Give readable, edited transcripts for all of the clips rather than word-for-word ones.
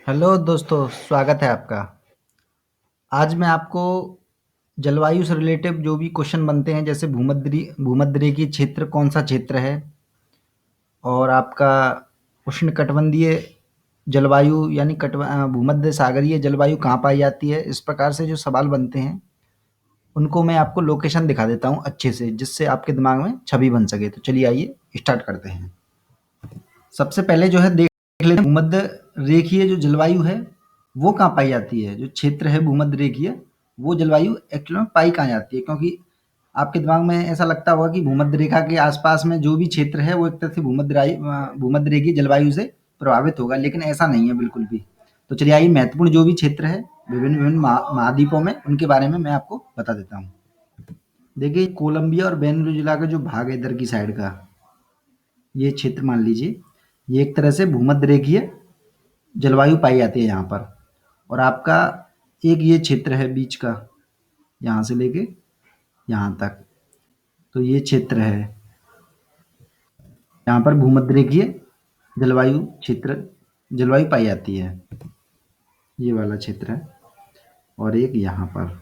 Hello दोस्तों, स्वागत है आपका। आज मैं आपको जलवायु से रिलेटेड जो भी क्वेश्चन बनते हैं, जैसे भूमध्यरेखीय क्षेत्र कौन सा क्षेत्र है और आपका उष्णकटिबंधीय जलवायु यानी भूमध्य सागरीय जलवायु कहाँ पाई जाती है, इस प्रकार से जो सवाल बनते हैं उनको मैं आपको लोकेशन दिखा देता हूँ अच्छे से, जिससे आपके दिमाग में छवि बन सके। तो चलिए आइए स्टार्ट करते हैं। सबसे पहले जो है देख लेते हैं भूमध्य रेखीय जो जलवायु है वो कहाँ पाई जाती है। जो क्षेत्र है भूमध्य रेखीय, वो जलवायु एक्चुअल में पाई कहाँ जाती है, क्योंकि आपके दिमाग में ऐसा लगता होगा कि भूमध्य रेखा के आसपास में जो भी क्षेत्र है वो एक तरह से भूमध्य रेखीय जलवायु से प्रभावित होगा, लेकिन ऐसा नहीं है बिल्कुल भी। तो चलिए आइए महत्वपूर्ण जो भी क्षेत्र है विभिन्न विभिन्न महाद्वीपों में, उनके बारे में मैं आपको बता देता हूँ। देखिए, कोलंबिया और वेनेजुएला का जो भाग है इधर की साइड का, ये क्षेत्र मान लीजिए, ये एक तरह से भूमध्य रेखीय जलवायु पाई जाती है यहाँ पर। और आपका एक ये क्षेत्र है बीच का, यहाँ से लेके यहाँ तक, तो ये क्षेत्र है, यहाँ पर भूमध्य रेखीय जलवायु पाई जाती है। ये वाला क्षेत्र है, और एक यहाँ पर,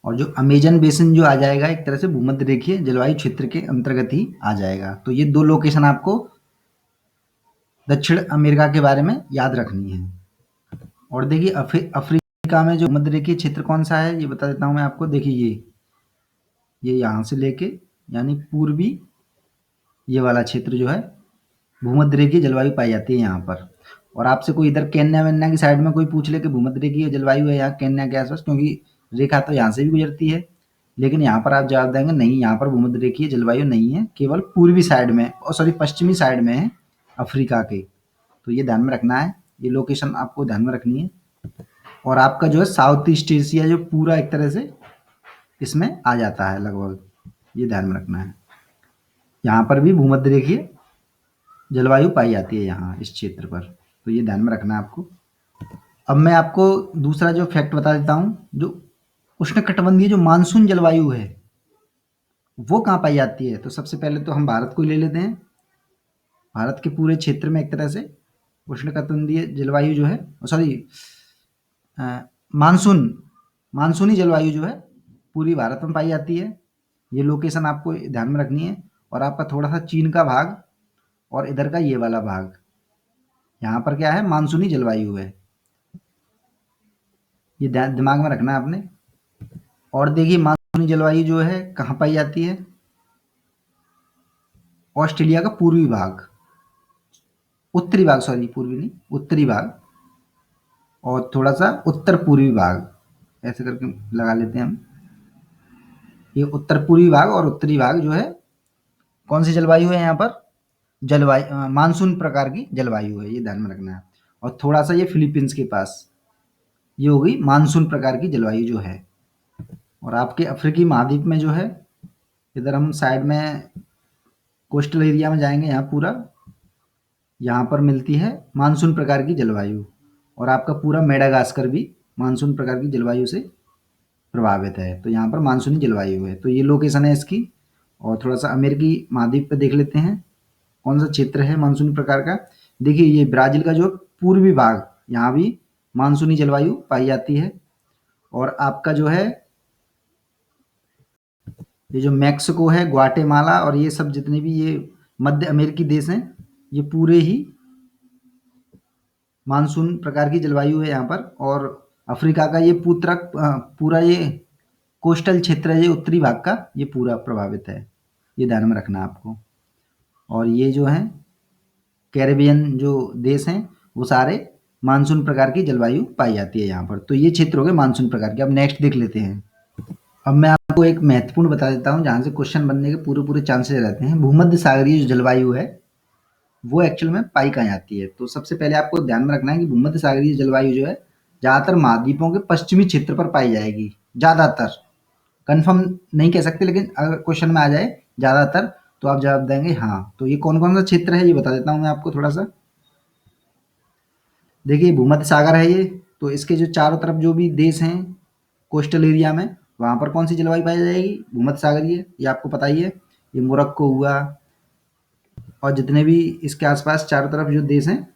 और जो अमेजन बेसिन जो आ जाएगा एक तरह से भूमध्य रेखीय जलवायु क्षेत्र के अंतर्गत ही आ जाएगा। तो ये दो लोकेशन आपको दक्षिण अमेरिका के बारे में याद रखनी है। और देखिए अफ्रीका में जो भूमध्य रेखीय क्षेत्र कौन सा है ये बता देता हूँ मैं आपको। देखिए ये यहाँ से लेके यानी पूर्वी, ये वाला क्षेत्र जो है भूमध्य रेखीय जलवायु पाई जाती है यहाँ पर। और आपसे कोई इधर केन्या वेन्या की साइड में कोई पूछ ले कि भूमध्य रेखीय जलवायु है यहाँ केन्या के आसपास, क्योंकि रेखा तो यहाँ से भी गुजरती है, लेकिन यहाँ पर आप जवाब देंगे नहीं, यहाँ पर भूमध्य रेखीय जलवायु नहीं है, केवल पूर्वी साइड में, और सॉरी पश्चिमी साइड में है अफ्रीका के। तो ये ध्यान में रखना है, ये लोकेशन आपको ध्यान में रखनी है। और आपका जो है साउथ ईस्ट एशिया जो पूरा एक तरह से इसमें आ जाता है लगभग, ये ध्यान में रखना है। यहाँ पर भी भूमध्य रेखीय जलवायु पाई जाती है यहाँ इस क्षेत्र पर, तो ये ध्यान में रखना है आपको। अब मैं आपको दूसरा जो फैक्ट बता देता हूँ, जो उष्णकटिबंधीय जो मानसून जलवायु है वो कहाँ पाई जाती है। तो सबसे पहले तो हम भारत को ले लेते हैं। भारत के पूरे क्षेत्र में एक तरह से उष्णकटिबंधीय जलवायु जो है, सॉरी मानसून मानसूनी जलवायु जो है पूरी भारत में पाई जाती है। ये लोकेशन आपको ध्यान में रखनी है। और आपका थोड़ा सा चीन का भाग और इधर का ये वाला भाग, यहाँ पर क्या है, मानसूनी जलवायु है, ये दिमाग में रखना है आपने। और देखिए मानसूनी जलवायु जो है कहाँ पाई जाती है, ऑस्ट्रेलिया का पूर्वी भाग, उत्तरी भाग, सॉरी पूर्वी नहीं, उत्तरी भाग, और थोड़ा सा उत्तर पूर्वी भाग, ऐसे करके लगा लेते हैं हम। ये उत्तर पूर्वी भाग और उत्तरी भाग जो है कौन सी जलवायु है यहाँ पर, मानसून प्रकार की जलवायु है, ये ध्यान में रखना है। और थोड़ा सा ये फिलीपींस के पास, ये हो गई मानसून प्रकार की जलवायु जो है। और आपके अफ्रीकी महाद्वीप में जो है, इधर हम साइड में कोस्टल एरिया में जाएंगे, यहाँ पूरा, यहाँ पर मिलती है मानसून प्रकार की जलवायु। और आपका पूरा मेडागास्कर भी मानसून प्रकार की जलवायु से प्रभावित है, तो यहाँ पर मानसूनी जलवायु है। तो ये लोकेशन है इसकी। और थोड़ा सा अमेरिकी महाद्वीप पे देख लेते हैं कौन सा क्षेत्र है मानसूनी प्रकार का। देखिए ये ब्राज़ील का जो पूर्वी भाग, यहाँ भी मानसूनी जलवायु पाई जाती है। और आपका जो है ये जो मैक्सिको है, ग्वाटेमाला और ये सब जितने भी ये मध्य अमेरिकी देश हैं, ये पूरे ही मानसून प्रकार की जलवायु है यहाँ पर। और अफ्रीका का ये पूरा ये कोस्टल क्षेत्र है, ये उत्तरी भाग का, ये पूरा प्रभावित है, ये ध्यान में रखना है आपको। और ये जो है कैरेबियन जो देश हैं वो सारे मानसून प्रकार की जलवायु पाई जाती है यहाँ पर। तो ये क्षेत्र हो गए मानसून प्रकार के। अब नेक्स्ट देख लेते हैं। अब मैं आपको एक महत्वपूर्ण बता देता हूँ जहाँ से क्वेश्चन बनने के पूरे पूरे चांसेस रहते हैं। भूमध्य सागरीय जो जलवायु है वो एक्चुअल में पाई कहाँ जाती है। तो सबसे पहले आपको ध्यान में रखना है कि भूमध्य सागरीय जलवायु जो है ज़्यादातर महाद्वीपों के पश्चिमी क्षेत्र पर पाई जाएगी। ज़्यादातर, कन्फर्म नहीं कह सकते, लेकिन अगर क्वेश्चन में आ जाए ज़्यादातर तो आप जवाब देंगे हाँ। तो ये कौन कौन सा क्षेत्र है ये बता देता हूँ मैं आपको थोड़ा सा। देखिए भूमध्य सागर है ये, तो इसके जो चारों तरफ जो भी देश हैं कोस्टल एरिया में, वहाँ पर कौन सी जलवायु पाई जाएगी, भूमध्य सागरीय, ये आपको पता ही है। ये मोरक्को हुआ और जितने भी इसके आसपास चारों तरफ जो देश हैं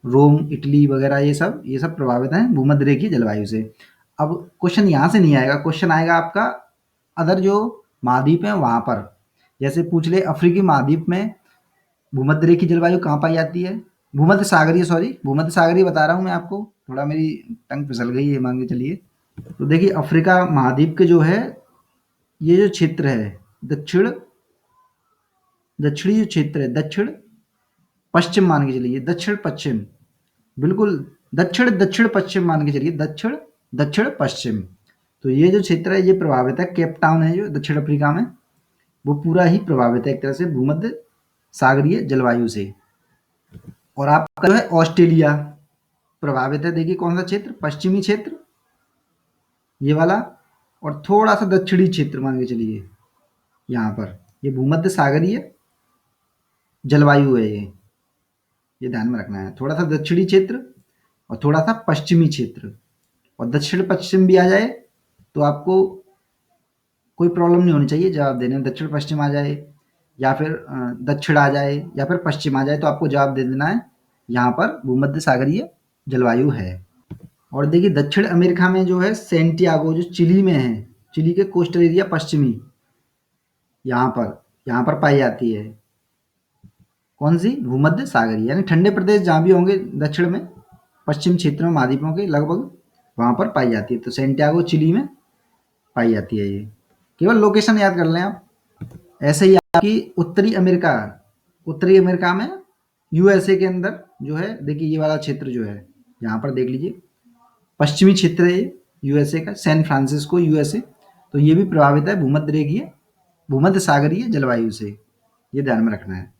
रोम, इटली वगैरह ये सब प्रभावित हैं भूमध्य रेखीय जलवायु से। अब क्वेश्चन यहाँ से नहीं आएगा, क्वेश्चन आएगा आपका अदर जो महाद्वीप हैं वहाँ पर। जैसे पूछ ले अफ्रीकी महाद्वीप में भूमध्य रेखीय जलवायु कहाँ पाई जाती है? भूमध्य सागरीय, सॉरी भूमध्य सागरीय बता रहा हूँ मैं आपको, थोड़ा मेरी टंग फिसल गई है, मान के चलिए। तो देखिए अफ्रीका महाद्वीप के जो है ये जो क्षेत्र है दक्षिणी जो क्षेत्र है, दक्षिण पश्चिम मान के चलिए, दक्षिण पश्चिम, बिल्कुल दक्षिण दक्षिण पश्चिम मान के चलिए, दक्षिण दक्षिण पश्चिम। तो ये जो क्षेत्र है ये प्रभावित है, केप टाउन है जो दक्षिण अफ्रीका में, वो पूरा ही प्रभावित है एक तरह से भूमध्य सागरीय जलवायु से। और आपका जो है ऑस्ट्रेलिया प्रभावित है, देखिए कौन सा क्षेत्र, पश्चिमी क्षेत्र ये वाला, और थोड़ा सा दक्षिणी क्षेत्र मान के चलिए यहाँ पर, ये भूमध्य सागरीय जलवायु है ये ध्यान में रखना है। थोड़ा सा दक्षिणी क्षेत्र और थोड़ा सा पश्चिमी क्षेत्र, और दक्षिण पश्चिम भी आ जाए तो आपको कोई प्रॉब्लम नहीं होनी चाहिए जवाब देने में। दक्षिण पश्चिम आ जाए या फिर दक्षिण आ जाए या फिर पश्चिम आ जाए तो आपको जवाब दे देना है यहाँ पर भूमध्य सागरीय जलवायु है। और देखिए दक्षिण अमेरिका में जो है सेंटियागो जो चिली में है, चिली के कोस्टल एरिया पश्चिमी, यहाँ पर पाई जाती है कौन सी, भूमध्य सागरीय, यानी ठंडे प्रदेश जहाँ भी होंगे दक्षिण में पश्चिम क्षेत्र में महाद्वीपों के लगभग वहाँ पर पाई जाती है। तो सेंटियागो चिली में पाई जाती है ये, केवल लोकेशन याद कर लें आप। ऐसे ही आपकी उत्तरी अमेरिका में यूएसए के अंदर जो है, देखिए ये वाला क्षेत्र जो है यहाँ पर देख लीजिए, पश्चिमी क्षेत्र है ये यूएसए का, सैन फ्रांसिस्को यूएसए, तो ये भी प्रभावित है भूमध्य सागरीय जलवायु से, ये ध्यान में रखना है।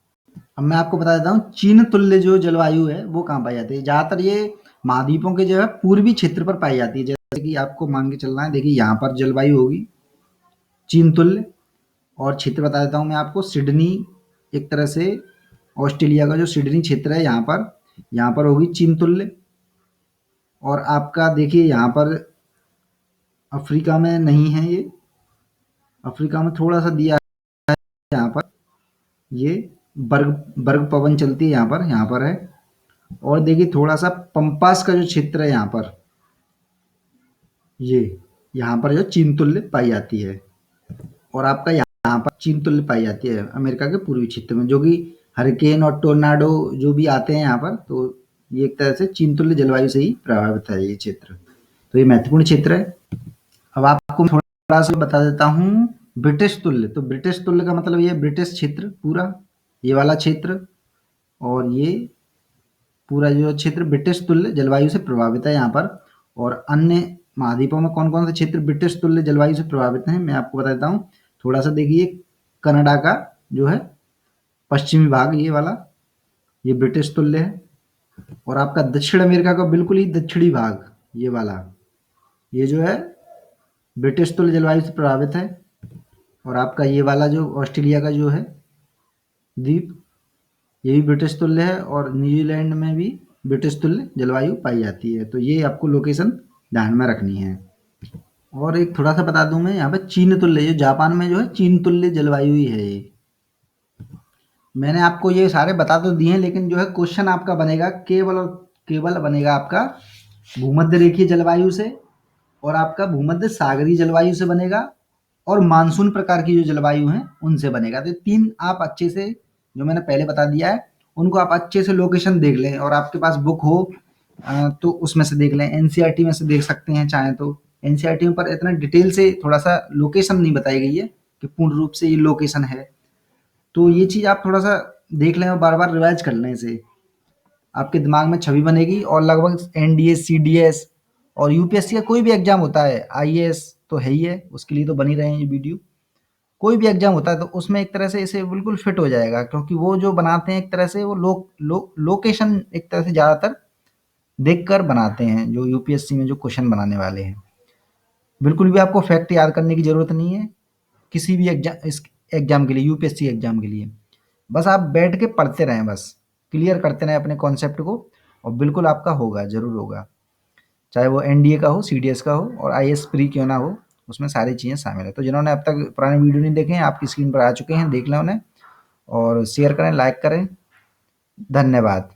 अब मैं आपको बता देता हूँ चीन तुल्य जो जलवायु है वो कहाँ पाई जाती है। ज़्यादातर ये महाद्वीपों के जो है पूर्वी क्षेत्र पर पाई जाती है, जैसे कि आपको मान के चलना है, देखिए यहाँ पर जलवायु होगी चीन तुल्य, और क्षेत्र बता देता हूँ मैं आपको, सिडनी, एक तरह से ऑस्ट्रेलिया का जो सिडनी क्षेत्र है यहाँ पर होगी चीन तुल्य। और आपका देखिए यहाँ पर अफ्रीका में नहीं है ये, अफ्रीका में थोड़ा सा दिया है यहाँ पर, ये बर्ग पवन चलती है यहाँ पर है। और देखिए थोड़ा सा पंपास का जो क्षेत्र है यहाँ पर जो चीन तुल्य पाई जाती है। और आपका यहाँ पर चीन तुल्य पाई जाती है अमेरिका के पूर्वी क्षेत्र में, जो कि हरिकेन और टोर्नाडो जो भी आते हैं यहाँ पर, तो ये एक तरह से चीन तुल्य जलवायु से ही प्रभावित है ये क्षेत्र, तो ये महत्वपूर्ण क्षेत्र है। अब आपको थोड़ा सा बता देता हूँ ब्रिटिश तुल्य। तो ब्रिटिश तुल्य का मतलब ये ब्रिटिश क्षेत्र पूरा, ये वाला क्षेत्र, और ये पूरा जो क्षेत्र ब्रिटिश तुल्य जलवायु से प्रभावित है यहाँ पर। और अन्य महाद्वीपों में कौन कौन से क्षेत्र ब्रिटिश तुल्य जलवायु से प्रभावित हैं मैं आपको बता देता हूँ। थोड़ा सा देखिए कनाडा का जो है पश्चिमी भाग, ये वाला ये ब्रिटिश तुल्य है। और आपका दक्षिण अमेरिका का बिल्कुल ही दक्षिणी भाग, ये वाला, ये जो है ब्रिटिश तुल्य जलवायु से प्रभावित है। और आपका ये वाला जो ऑस्ट्रेलिया का जो है द्वीप, ये भी ब्रिटिश तुल्य है, और न्यूजीलैंड में भी ब्रिटिश तुल्य जलवायु पाई जाती है। तो ये आपको लोकेशन ध्यान में रखनी है। और एक थोड़ा सा बता दूं मैं यहाँ पे चीन तुल्य, जो जापान में जो है चीन तुल्य जलवायु ही है ये। मैंने आपको ये सारे बता तो दिए हैं, लेकिन जो है क्वेश्चन आपका बनेगा केवल और केवल बनेगा आपका भूमध्य रेखीय जलवायु से, और आपका भूमध्य सागरीय जलवायु से बनेगा, और मानसून प्रकार की जो जलवायु हैं उनसे बनेगा। तो तीन आप अच्छे से, जो मैंने पहले बता दिया है, उनको आप अच्छे से लोकेशन देख लें, और आपके पास बुक हो तो उसमें से देख लें, एनसीईआरटी में से देख सकते हैं चाहें तो। एनसीईआरटी पर इतना डिटेल से थोड़ा सा लोकेशन नहीं बताई गई है कि पूर्ण रूप से ये लोकेशन है, तो ये चीज़ आप थोड़ा सा देख लें और बार बार रिवाइज कर लें, इसे आपके दिमाग में छवि बनेगी। और लगभग एनडीए, सीडीएस और यूपीएससी का कोई भी एग्जाम होता है, आईएएस तो है ही है, उसके लिए तो बनी रहे हैं ये वीडियो, कोई भी एग्जाम होता है तो उसमें एक तरह से इसे बिल्कुल फिट हो जाएगा, क्योंकि वो जो बनाते हैं एक तरह से वो लोकेशन एक तरह से ज़्यादातर देखकर बनाते हैं, जो यूपीएससी में जो क्वेश्चन बनाने वाले हैं। बिल्कुल भी आपको फैक्ट याद करने की ज़रूरत नहीं है किसी भी एग्जाम के लिए, यूपीएससी एग्जाम के लिए। बस आप बैठ के पढ़ते रहें, बस क्लियर करते रहें अपने कॉन्सेप्ट को, और बिल्कुल आपका होगा, ज़रूर होगा। चाहे वो एनडीए का हो, सीडीएस का हो, और आईएएस प्री क्यों ना हो, उसमें सारी चीज़ें शामिल है। तो जिन्होंने अब तक पुराने वीडियो नहीं देखे हैं, आपकी स्क्रीन पर आ चुके हैं, देख लें उन्हें, और शेयर करें, लाइक करें। धन्यवाद।